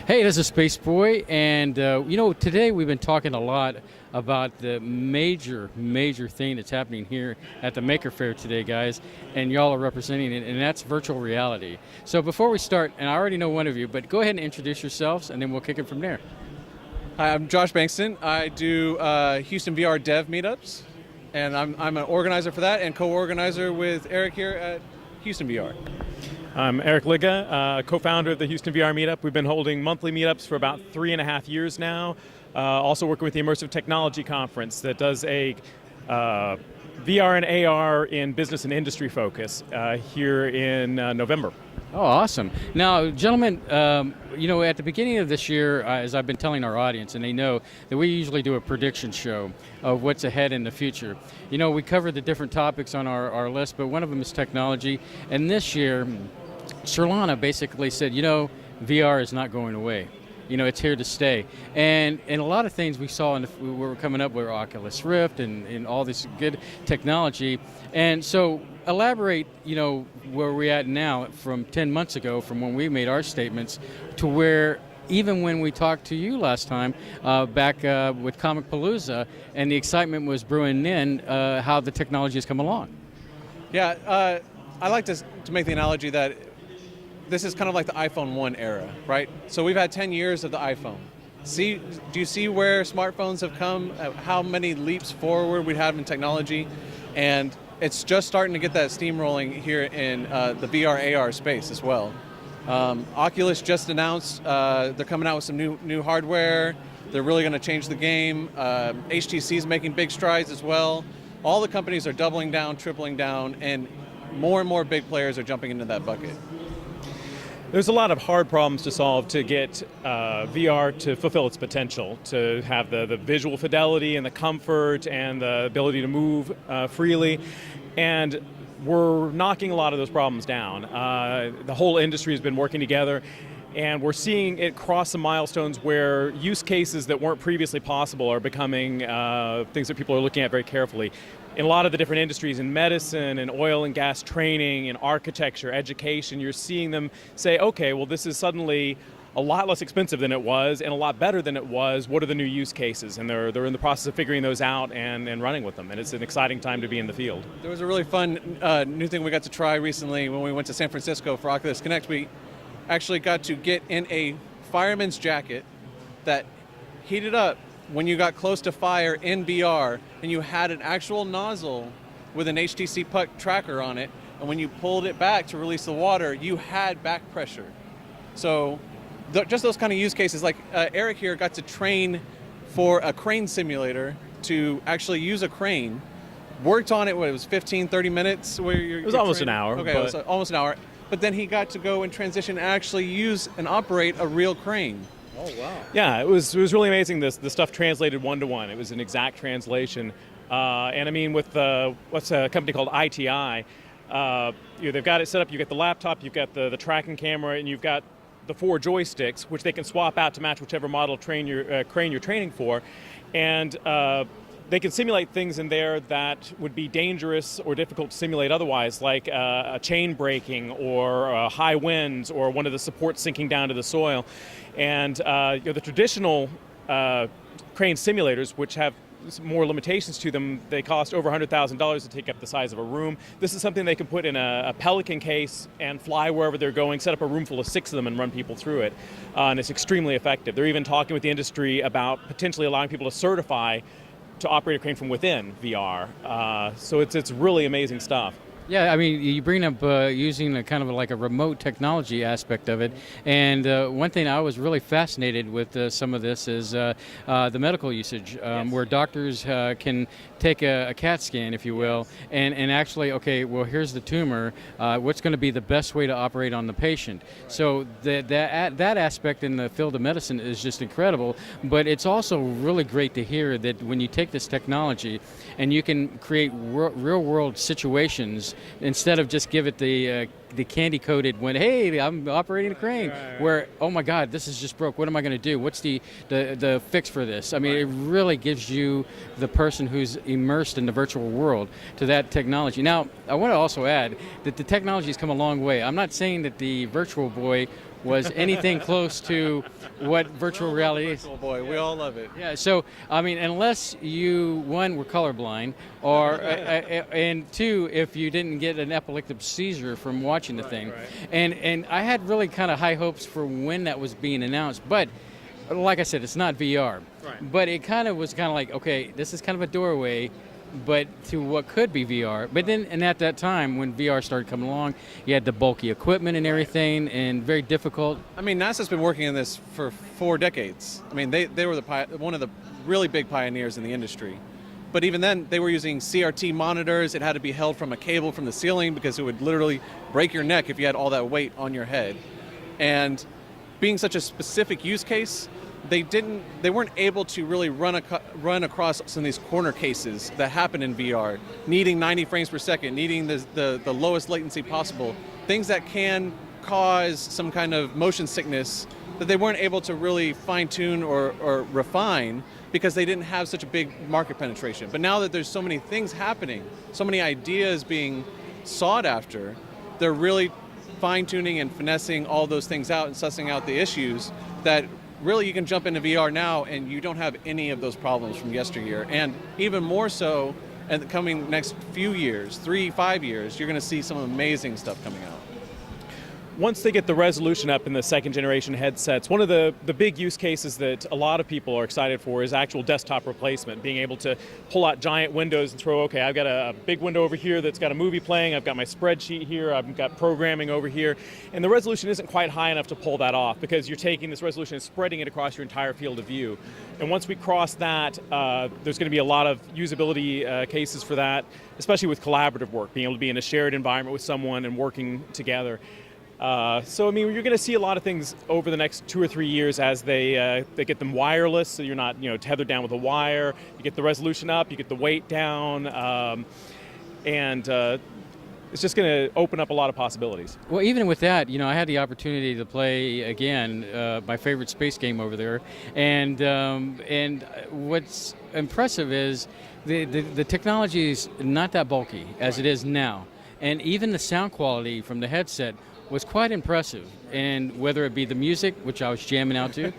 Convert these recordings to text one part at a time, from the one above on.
Hey, this is Spaceboy, and today we've been talking a lot about the major thing that's happening here at the Maker Faire today, guys, and y'all are representing it, and that's virtual reality. So before we start, and I already know one of you, but go ahead and introduce yourselves, and then we'll kick it from there. Hi, I'm Josh Bankston. I do HoustonVR dev meetups, and I'm an organizer for that and co-organizer with Eric here at HoustonVR. I'm Eric Liga, co-founder of the HoustonVR meetup. We've been holding monthly meetups for about 3.5 years now. Also working with the Immersive Technology Conference that does a VR and AR in business and industry focus here in November. Oh, awesome. Now, gentlemen, at the beginning of this year, as I've been telling our audience, and they know that we usually do a prediction show of what's ahead in the future. You know, we covered the different topics on our list, but one of them is technology. And this year, Solana basically said, VR is not going away. It's here to stay. And a lot of things we saw we were coming up with Oculus Rift and all this good technology. And so elaborate, where we're at now from 10 months ago, from when we made our statements, to where even when we talked to you last time back with Comic Palooza, and the excitement was brewing in, how the technology has come along. Yeah, I like to make the analogy that this is kind of like the iPhone 1 era, right? So we've had 10 years of the iPhone. Do you see where smartphones have come, how many leaps forward we have in technology? And it's just starting to get that steam rolling here in the VR AR space as well. Oculus just announced they're coming out with some new hardware. They're really going to change the game. HTC is making big strides as well. All the companies are doubling down, tripling down, and more big players are jumping into that bucket. There's a lot of hard problems to solve to get VR to fulfill its potential, to have the visual fidelity and the comfort and the ability to move freely. And we're knocking a lot of those problems down. The whole industry has been working together, and we're seeing it cross some milestones where use cases that weren't previously possible are becoming things that people are looking at very carefully. In a lot of the different industries, in medicine, in oil and gas training, in architecture, education, you're seeing them say, okay, well, this is suddenly a lot less expensive than it was and a lot better than it was. What are the new use cases? And they're in the process of figuring those out and running with them. And it's an exciting time to be in the field. There was a really fun new thing we got to try recently when we went to San Francisco for Oculus Connect. We actually got to get in a fireman's jacket that heated up when you got close to fire in VR, and you had an actual nozzle with an HTC puck tracker on it, and when you pulled it back to release the water, you had back pressure. So just those kind of use cases, like Eric here got to train for a crane simulator to actually use a crane, worked on it, it was 15, 30 minutes? It was almost an hour. Okay, it was almost an hour. But then he got to go and transition and actually use and operate a real crane. Oh, wow. Yeah, it was really amazing. The stuff translated one-to-one. It was an exact translation. And I mean, with what's a company called ITI, they've got it set up. You've got the laptop, you've got the tracking camera, and you've got the 4 joysticks, which they can swap out to match whichever model crane you're training for. And they can simulate things in there that would be dangerous or difficult to simulate otherwise, like a chain breaking or high winds or one of the supports sinking down to the soil. And the traditional crane simulators, which have more limitations to them, they cost over $100,000 to take up the size of a room. This is something they can put in a Pelican case and fly wherever they're going, set up a room full of 6 of them and run people through it. And it's extremely effective. They're even talking with the industry about potentially allowing people to certify to operate a crane from within VR. So it's really amazing stuff. Yeah, I mean, you bring up using a kind of like a remote technology aspect of it, and one thing I was really fascinated with some of this is the medical usage, Yes. where doctors can take a CAT scan, if you will, and actually, okay, well, here's the tumor, what's going to be the best way to operate on the patient? Right. So that aspect in the field of medicine is just incredible, but it's also really great to hear that when you take this technology and you can create real-world situations, instead of just give it the candy-coated when, hey, I'm operating a crane, right. Where, oh my God, this is just broke. What am I going to do? What's the fix for this? I mean, right. It really gives you, the person who's immersed in the virtual world, to that technology. Now, I want to also add that the technology has come a long way. I'm not saying that the Virtual Boy was anything close to what virtual reality is. Virtual Boy, we all love it. Yeah, so I mean, unless you one were colorblind, or and two, if you didn't get an epileptic seizure from watching the thing, and I had really kind of high hopes for when that was being announced, but like I said, it's not VR, but it kind of was kind of like, okay, this is kind of a doorway, but to what could be VR. But then, and at that time when VR started coming along, you had the bulky equipment and everything, and very difficult. I mean, NASA's been working on this for 4 decades. I mean, they were one of the really big pioneers in the industry. But even then, they were using CRT monitors. It had to be held from a cable from the ceiling because it would literally break your neck if you had all that weight on your head. And being such a specific use case, they weren't able to really run across some of these corner cases that happen in VR, needing 90 frames per second, needing the lowest latency possible, things that can cause some kind of motion sickness that they weren't able to really fine-tune or refine because they didn't have such a big market penetration. But now that there's so many things happening, so many ideas being sought after, they're really fine-tuning and finessing all those things out and sussing out the issues that really you can jump into VR now and you don't have any of those problems from yesteryear. And even more so in the coming next few years, 3-5 years, you're going to see some amazing stuff coming out. Once they get the resolution up in the second generation headsets, one of the big use cases that a lot of people are excited for is actual desktop replacement, being able to pull out giant windows and throw, okay, I've got a big window over here that's got a movie playing, I've got my spreadsheet here, I've got programming over here, and the resolution isn't quite high enough to pull that off because you're taking this resolution and spreading it across your entire field of view. And once we cross that, there's going to be a lot of usability cases for that, especially with collaborative work, being able to be in a shared environment with someone and working together. So I mean, you're going to see a lot of things over the next 2 or 3 years as they get them wireless, so you're not tethered down with a wire. You get the resolution up, you get the weight down, and it's just going to open up a lot of possibilities. Well, even with that, I had the opportunity to play again my favorite space game over there, and what's impressive is the technology is not that bulky as it is now, and even the sound quality from the headset was quite impressive, and whether it be the music, which I was jamming out to,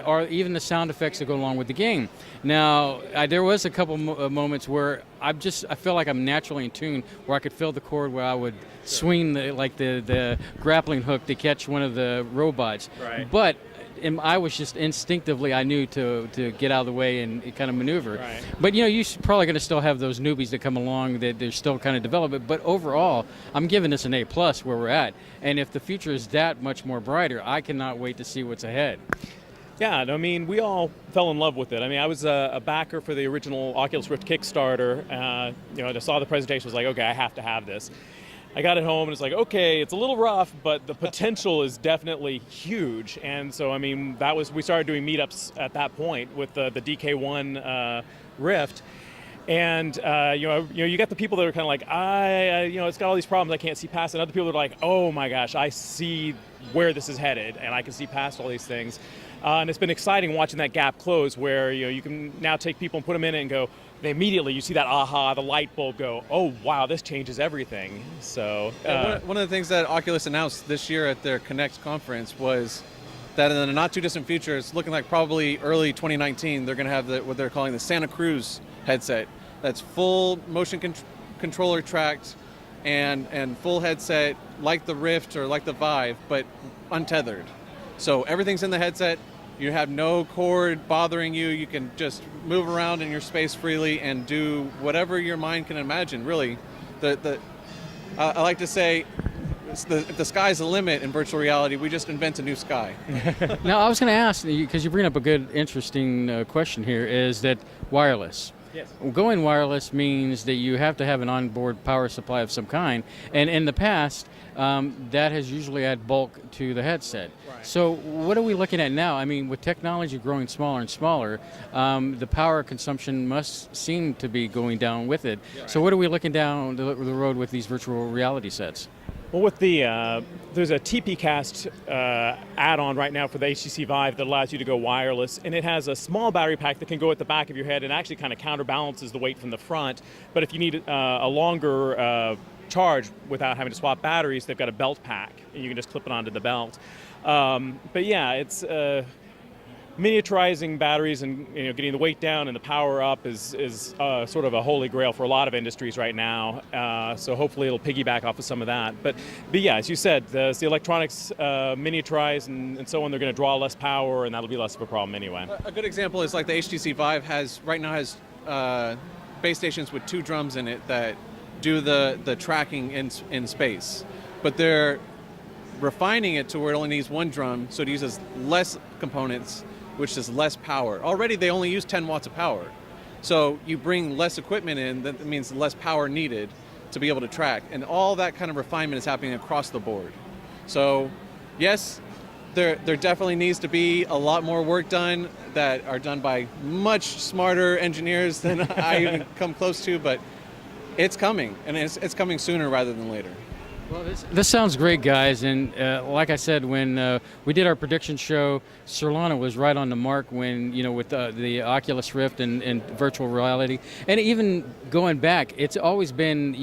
or even the sound effects that go along with the game. Now, there was a couple moments where I feel like I'm naturally in tune, where I could feel the chord where I would swing the grappling hook to catch one of the robots. Right. But I was just instinctively, I knew to get out of the way and kind of maneuver. Right. But you're probably going to still have those newbies that come along that they're still kind of developing. But overall, I'm giving this an A+ where we're at. And if the future is that much more brighter, I cannot wait to see what's ahead. Yeah, I mean, we all fell in love with it. I mean, I was a backer for the original Oculus Rift Kickstarter. I saw the presentation, was like, okay, I have to have this. I got it home and it's like, okay, it's a little rough, but the potential is definitely huge. And so, I mean, we started doing meetups at that point with the DK1 Rift. And you got the people that are kind of like, it's got all these problems I can't see past, and other people that are like, oh my gosh, I see where this is headed, and I can see past all these things. And it's been exciting watching that gap close, where you can now take people and put them in it and go. Immediately you see that aha, the light bulb go, oh wow, this changes everything. So one of the things that Oculus announced this year at their Connect conference was that in the not too distant future, it's looking like probably early 2019, they're going to have what they're calling the Santa Cruz headset. That's full motion controller tracked and full headset like the Rift or like the Vive, but untethered. So everything's in the headset. You have no cord bothering you. You can just move around in your space freely and do whatever your mind can imagine, really. I like to say, if the sky's the limit in virtual reality, we just invent a new sky. Now, I was going to ask, because you bring up a good, interesting question here, is that wireless. Yes. Going wireless means that you have to have an onboard power supply of some kind, and in the past, that has usually added bulk to the headset. Right. So what are we looking at now? I mean, with technology growing smaller and smaller, the power consumption must seem to be going down with it. Yeah, right. So what are we looking down the road with these virtual reality sets? Well, with the there's a TP-Cast add-on right now for the HTC Vive that allows you to go wireless, and it has a small battery pack that can go at the back of your head and actually kind of counterbalances the weight from the front. But if you need a longer charge without having to swap batteries, they've got a belt pack, and you can just clip it onto the belt. But yeah, it's miniaturizing batteries and getting the weight down and the power up is sort of a holy grail for a lot of industries right now. So hopefully it'll piggyback off of some of that. But yeah, as you said, as the electronics miniaturize and so on, they're going to draw less power, and that'll be less of a problem anyway. A good example is like the HTC Vive right now has base stations with 2 drums in it that do the tracking in space, but they're refining it to where it only needs 1 drum, so it uses less components, which is less power. Already they only use 10 watts of power. So you bring less equipment in, that means less power needed to be able to track. And all that kind of refinement is happening across the board. So yes, there definitely needs to be a lot more work done that are done by much smarter engineers than I even come close to, but it's coming, and it's coming sooner rather than later. Well, this sounds great, guys, and like I said, when we did our prediction show, Solana was right on the mark when, with the Oculus Rift and virtual reality. And even going back, it's always been,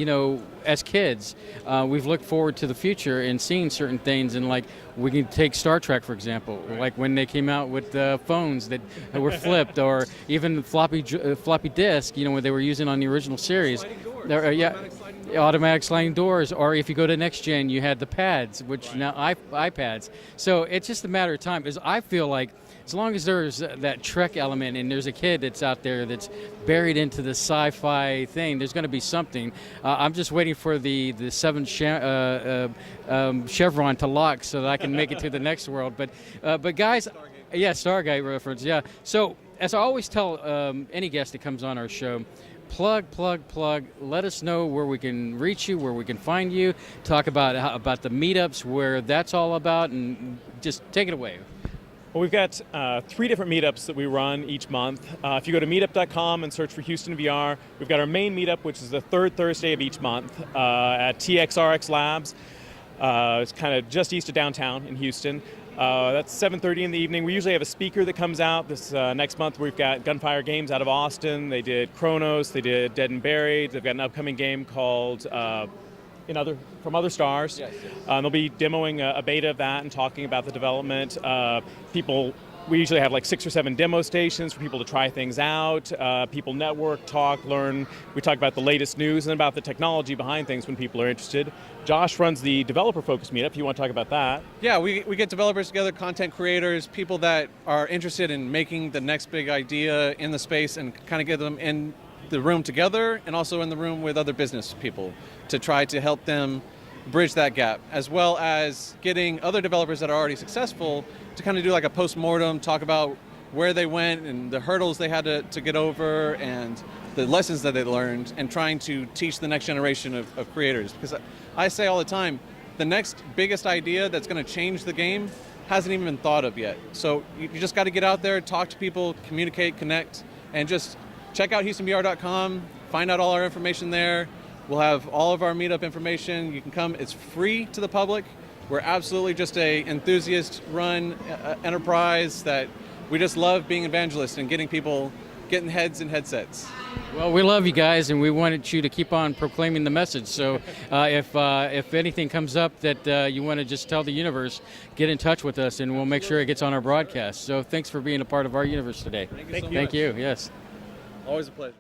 as kids, we've looked forward to the future and seeing certain things, and like, we can take Star Trek, for example, like when they came out with phones that were flipped, or even floppy disk, when they were using on the original series. Automatic sliding doors, or if you go to next gen, you had the pads, which now iPads. So it's just a matter of time. Because I feel like as long as there's that Trek element and there's a kid that's out there that's buried into the sci-fi thing, there's going to be something. I'm just waiting for the 7 chevron to lock so that I can make it to the next world. But guys, yeah, Stargate reference, yeah. So as I always tell any guest that comes on our show, plug. Let us know where we can reach you, where we can find you. Talk about the meetups, where that's all about, and just take it away. Well, we've got 3 different meetups that we run each month. If you go to meetup.com and search for HoustonVR, we've got our main meetup, which is the 3rd Thursday of each month at TXRX Labs. It's kind of just east of downtown in Houston. That's 7:30 in the evening. We usually have a speaker that comes out. This next month we've got Gunfire Games out of Austin. They did Chronos. They did Dead and Buried. They've got an upcoming game called From Other Stars. Yes. They'll be demoing a beta of that and talking about the development. We usually have like 6 or 7 demo stations for people to try things out. People network, talk, learn. We talk about the latest news and about the technology behind things when people are interested. Josh runs the developer-focused meetup. You want to talk about that? Yeah, we get developers together, content creators, people that are interested in making the next big idea in the space, and kind of get them in the room together and also in the room with other business people to try to help them bridge that gap, as well as getting other developers that are already successful to kind of do like a post-mortem, talk about where they went and the hurdles they had to get over and the lessons that they learned, and trying to teach the next generation of creators. Because I say all the time, the next biggest idea that's going to change the game hasn't even been thought of yet. So you just got to get out there, talk to people, communicate, connect, and just check out HoustonVR.com, find out all our information there. We'll have all of our meetup information. You can come. It's free to the public. We're absolutely just a enthusiast-run enterprise that we just love being evangelists and getting people getting heads in headsets. Well, we love you guys, and we wanted you to keep on proclaiming the message. So if anything comes up that you want to just tell the universe, get in touch with us, and we'll make sure it gets on our broadcast. So thanks for being a part of our universe today. Thank you so much. Thank you, yes. Always a pleasure.